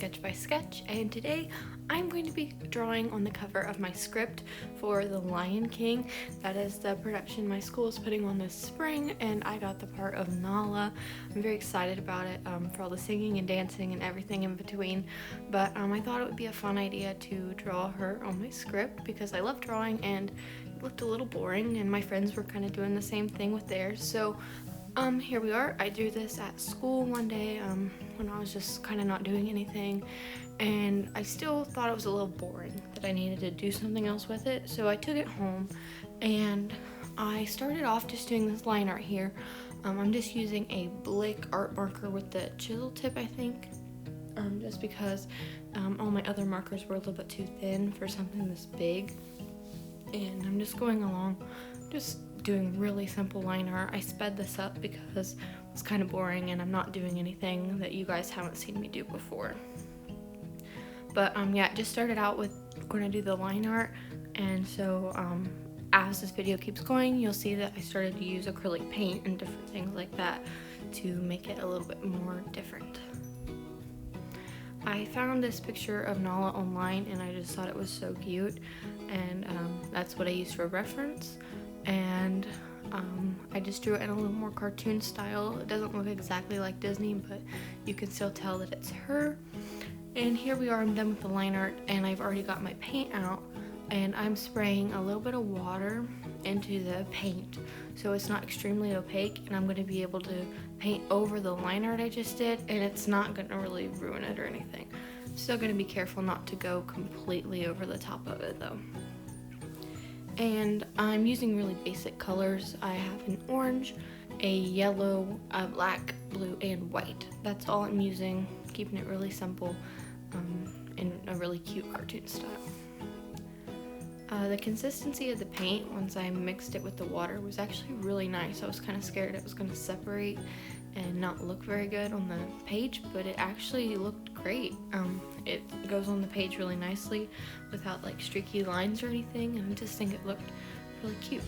Sketch by Sketch, and today I'm going to be drawing on the cover of my script for The Lion King. That is the production my school is putting on this spring, and I got the part of Nala. I'm very excited about it for all the singing and dancing and everything in between, but I thought it would be a fun idea to draw her on my script because I love drawing and it looked a little boring, and my friends were kind of doing the same thing with theirs. So here we are. I drew this at school one day when I was just kind of not doing anything, and I still thought it was a little boring, that I needed to do something else with it. So I took it home and I started off just doing this line art here. I'm just using a Blick art marker with the chisel tip, I think, just because all my other markers were a little bit too thin for something this big. And I'm just going along, just doing really simple line art. I sped this up because it's kind of boring and I'm not doing anything that you guys haven't seen me do before. But yeah, just started out with going to do the line art, and so as this video keeps going, you'll see that I started to use acrylic paint and different things like that to make it a little bit more different. I found this picture of Nala online and I just thought it was so cute, and that's what I used for reference. And I just drew it in a little more cartoon style. It doesn't look exactly like Disney, but you can still tell that it's her. And here we are, I'm done with the line art, and I've already got my paint out, and I'm spraying a little bit of water into the paint so it's not extremely opaque, and I'm going to be able to paint over the line art I just did, and it's not going to really ruin it or anything. I'm still going to be careful not to go completely over the top of it though. And I'm using really basic colors. I have an orange, a yellow, a black, blue, and white. That's all I'm using, keeping it really simple in a really cute cartoon style. The consistency of the paint once I mixed it with the water was actually really nice. I was kind of scared it was going to separate and not look very good on the page, but it actually looked great. It goes on the page really nicely without like streaky lines or anything, and I just think it looked really cute.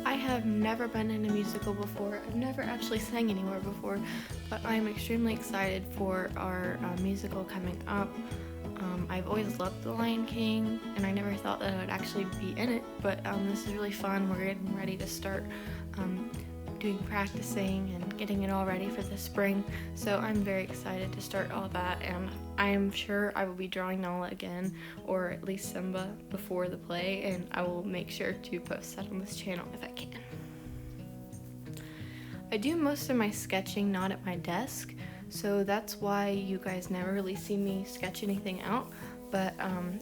I have never been in a musical before. I've never actually sang anywhere before, but I'm extremely excited for our musical coming up. I've always loved The Lion King, and I never thought that I would actually be in it, but this is really fun. We're getting ready to start doing practicing and getting it all ready for the spring, so I'm very excited to start all that, and I am sure I will be drawing Nala again, or at least Simba, before the play, and I will make sure to post that on this channel if I can. I do most of my sketching not at my desk, so that's why you guys never really see me sketch anything out. But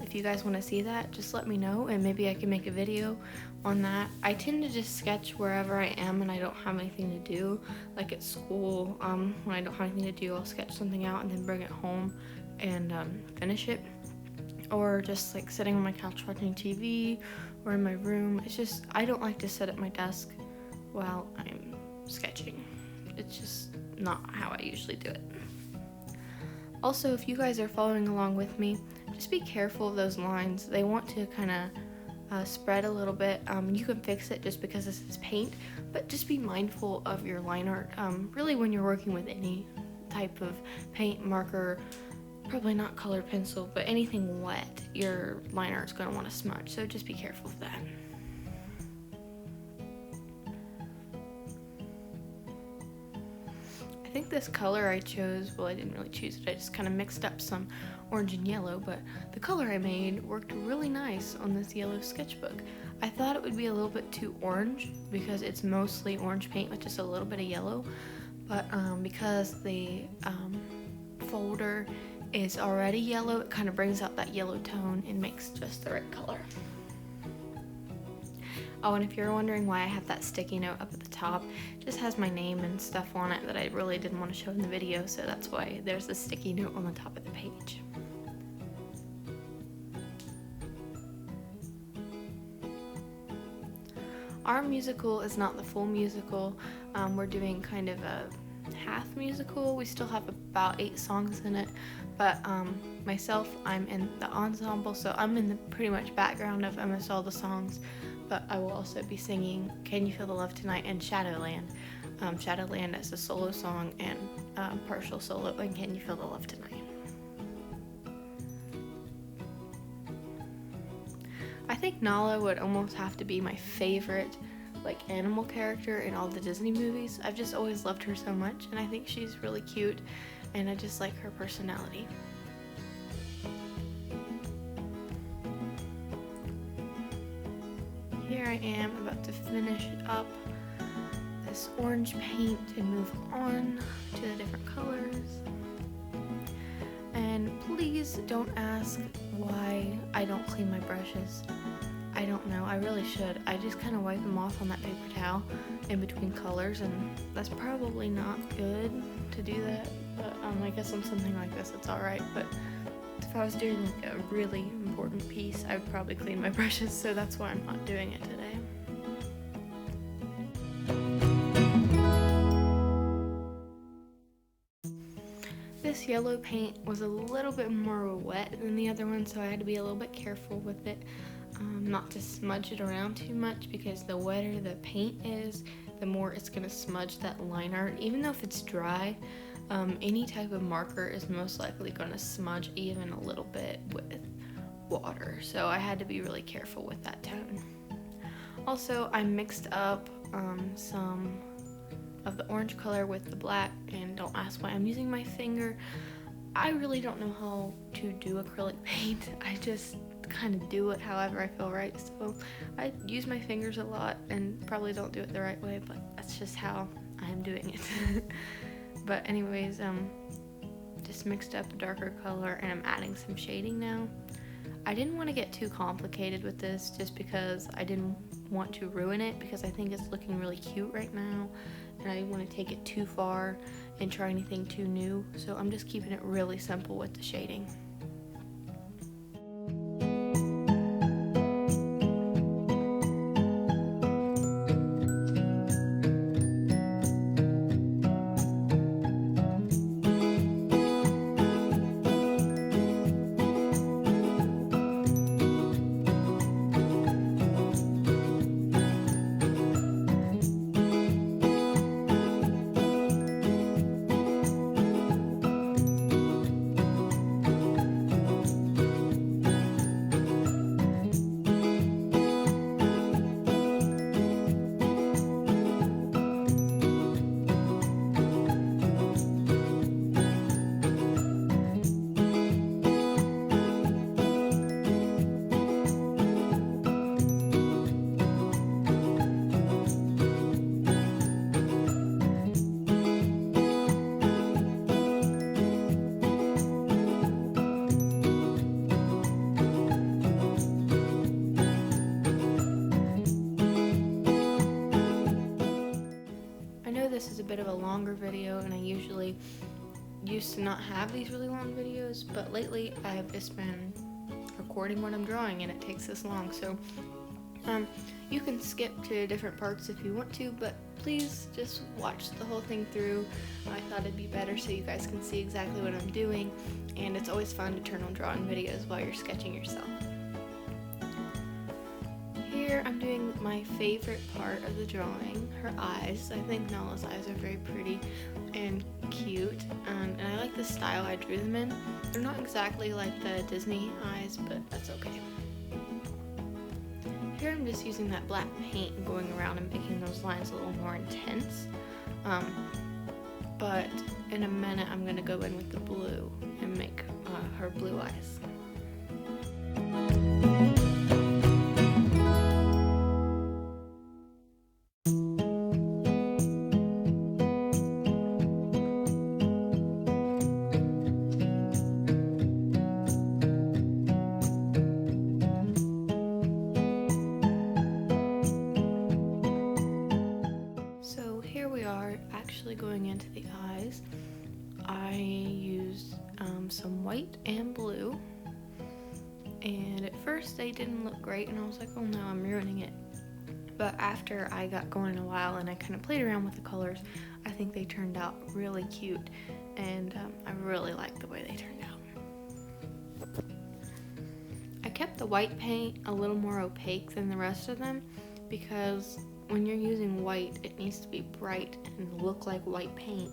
if you guys want to see that, just let me know and maybe I can make a video on that. I tend to just sketch wherever I am and I don't have anything to do. Like at school, when I don't have anything to do, I'll sketch something out and then bring it home and finish it. Or just like sitting on my couch watching TV or in my room. It's just, I don't like to sit at my desk while I'm sketching. It's just not how I usually do it. Also, if you guys are following along with me, just be careful of those lines. They want to kind of spread a little bit. You can fix it just because this is paint, but just be mindful of your line art. Really, when you're working with any type of paint, marker, probably not colored pencil, but anything wet, your line art's going to want to smudge, so just be careful of that. I think this color I chose, well, I didn't really choose it, I just kind of mixed up some orange and yellow, but the color I made worked really nice on this yellow sketchbook. I thought it would be a little bit too orange because it's mostly orange paint with just a little bit of yellow, but because the folder is already yellow, it kind of brings out that yellow tone and makes just the right color. Oh, and if you're wondering why I have that sticky note up at the top, it just has my name and stuff on it that I really didn't want to show in the video, so that's why there's a sticky note on the top of the page. Our musical is not the full musical. We're doing kind of a half musical. We still have about 8 songs in it, but myself, I'm in the ensemble, so I'm in the pretty much background of almost all the songs, but I will also be singing Can You Feel the Love Tonight and Shadowland. Shadowland as a solo song and partial solo and Can You Feel the Love Tonight. I think Nala would almost have to be my favorite like animal character in all the Disney movies. I've just always loved her so much, and I think she's really cute, and I just like her personality. Here I am about to finish up this orange paint and move on to the different colors. And please don't ask why I don't clean my brushes. I don't know, I really should. I just kind of wipe them off on that paper towel in between colors, and that's probably not good to do that, but I guess on something like this it's alright. But if I was doing like a really important piece, I would probably clean my brushes, so that's why I'm not doing it today. This yellow paint was a little bit more wet than the other one, so I had to be a little bit careful with it. Not to smudge it around too much, because the wetter the paint is, the more it's going to smudge that line art. Even though if it's dry, any type of marker is most likely going to smudge even a little bit with water. So I had to be really careful with that tone. Also, I mixed up some of the orange color with the black, and don't ask why I'm using my finger. I really don't know how to do acrylic paint. I just kind of do it however I feel right, so I use my fingers a lot and probably don't do it the right way, but that's just how I am doing it. But anyways, just mixed up a darker color and I'm adding some shading now. I didn't want to get too complicated with this just because I didn't want to ruin it, because I think it's looking really cute right now and I didn't want to take it too far and try anything too new, so I'm just keeping it really simple with the shading. This is a bit of a longer video, and I usually used to not have these really long videos, but lately I have just been recording what I'm drawing and it takes this long, so you can skip to different parts if you want to, but please just watch the whole thing through. I thought it'd be better so you guys can see exactly what I'm doing, and it's always fun to turn on drawing videos while you're sketching yourself. Here I'm doing my favorite part of the drawing, her eyes. I think Nala's eyes are very pretty and cute, and I like the style I drew them in. They're not exactly like the Disney eyes, but that's okay. Here I'm just using that black paint and going around and making those lines a little more intense. But in a minute I'm going to go in with the blue and make her blue eyes. Going into the eyes, I used some white and blue, and at first they didn't look great and I was like, oh no, I'm ruining it. But after I got going a while and I kind of played around with the colors, I think they turned out really cute, and I really like the way they turned out. I kept the white paint a little more opaque than the rest of them because when you're using white, it needs to be bright and look like white paint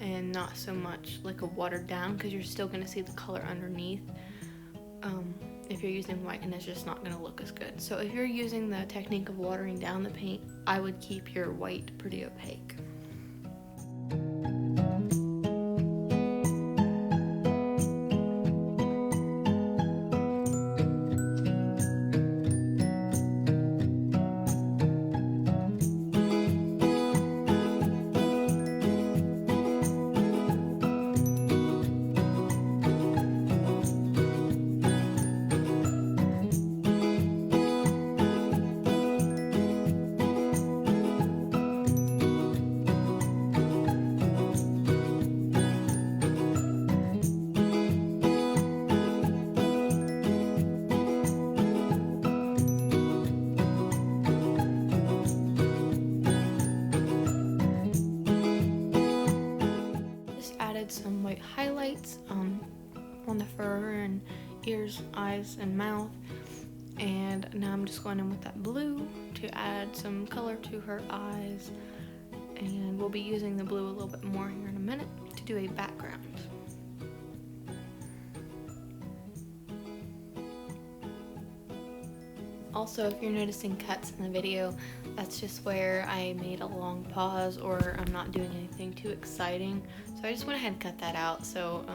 and not so much like a watered down, because you're still going to see the color underneath if you're using white, and it's just not going to look as good. So if you're using the technique of watering down the paint, I would keep your white pretty opaque. Some white highlights on the fur and ears, eyes, and mouth, and now I'm just going in with that blue to add some color to her eyes, and we'll be using the blue a little bit more here in a minute to do a background. Also, if you're noticing cuts in the video, that's just where I made a long pause or I'm not doing anything too exciting. So I just went ahead and cut that out so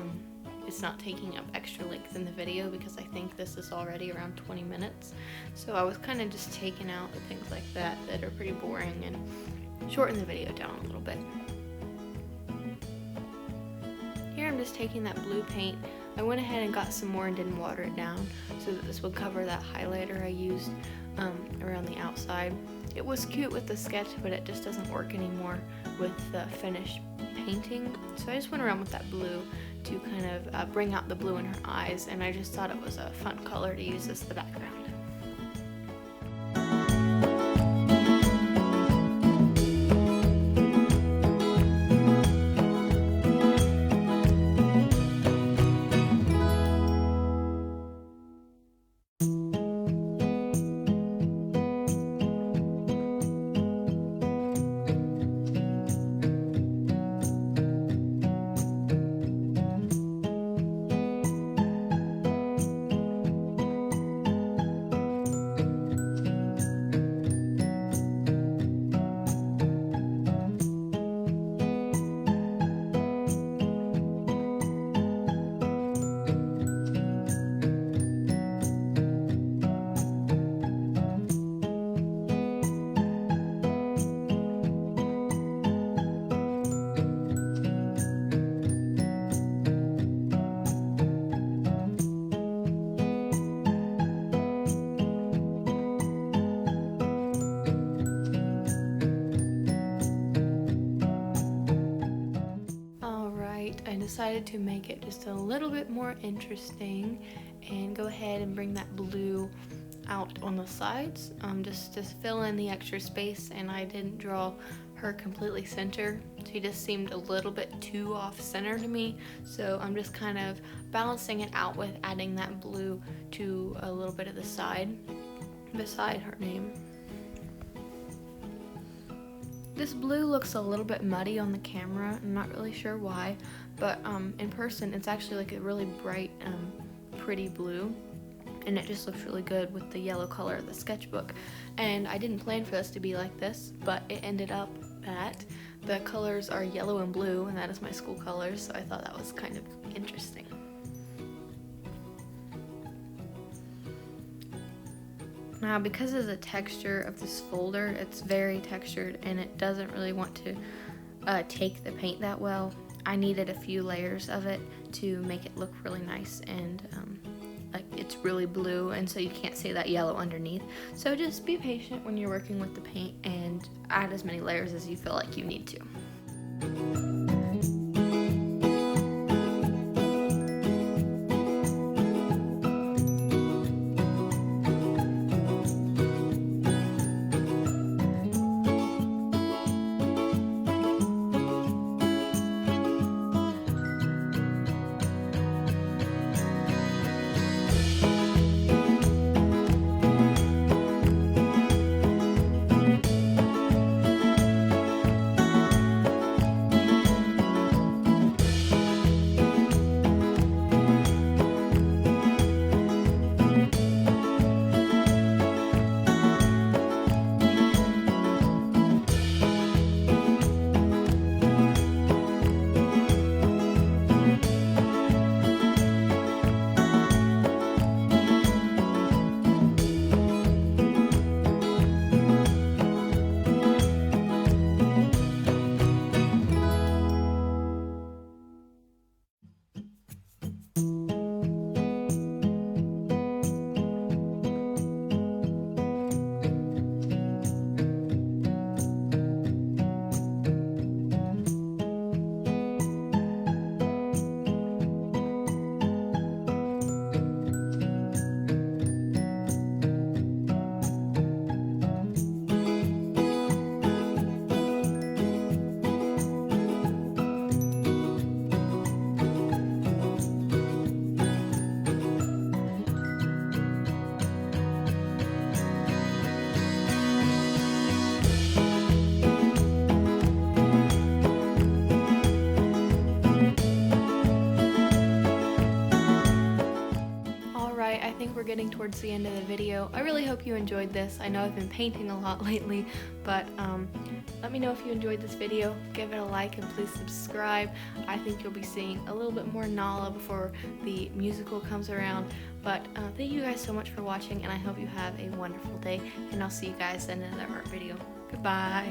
it's not taking up extra length in the video, because I think this is already around 20 minutes. So I was kind of just taking out the things like that that are pretty boring and shorten the video down a little bit. Here I'm just taking that blue paint. I went ahead and got some more and didn't water it down so that this would cover that highlighter I used around the outside. It was cute with the sketch, but it just doesn't work anymore with the finished painting. So I just went around with that blue to kind of bring out the blue in her eyes, and I just thought it was a fun color to use as the background. I decided to make it just a little bit more interesting and go ahead and bring that blue out on the sides, just to fill in the extra space, and I didn't draw her completely center. She just seemed a little bit too off center to me, so I'm just kind of balancing it out with adding that blue to a little bit of the side beside her name. This blue looks a little bit muddy on the camera. I'm not really sure why, but in person it's actually like a really bright, pretty blue, and it just looks really good with the yellow color of the sketchbook. And I didn't plan for this to be like this, but it ended up that the colors are yellow and blue, and that is my school colors, so I thought that was kind of interesting. Now, because of the texture of this folder, it's very textured and it doesn't really want to take the paint that well. I needed a few layers of it to make it look really nice, and like it's really blue, and so you can't see that yellow underneath. So just be patient when you're working with the paint and add as many layers as you feel like you need to. we're getting towards the end of the video. I really hope you enjoyed this. I know I've been painting a lot lately, but let me know if you enjoyed this video. Give it a like and please subscribe. I think you'll be seeing a little bit more Nala before the musical comes around. But thank you guys so much for watching, and I hope you have a wonderful day, and I'll see you guys in another art video. Goodbye.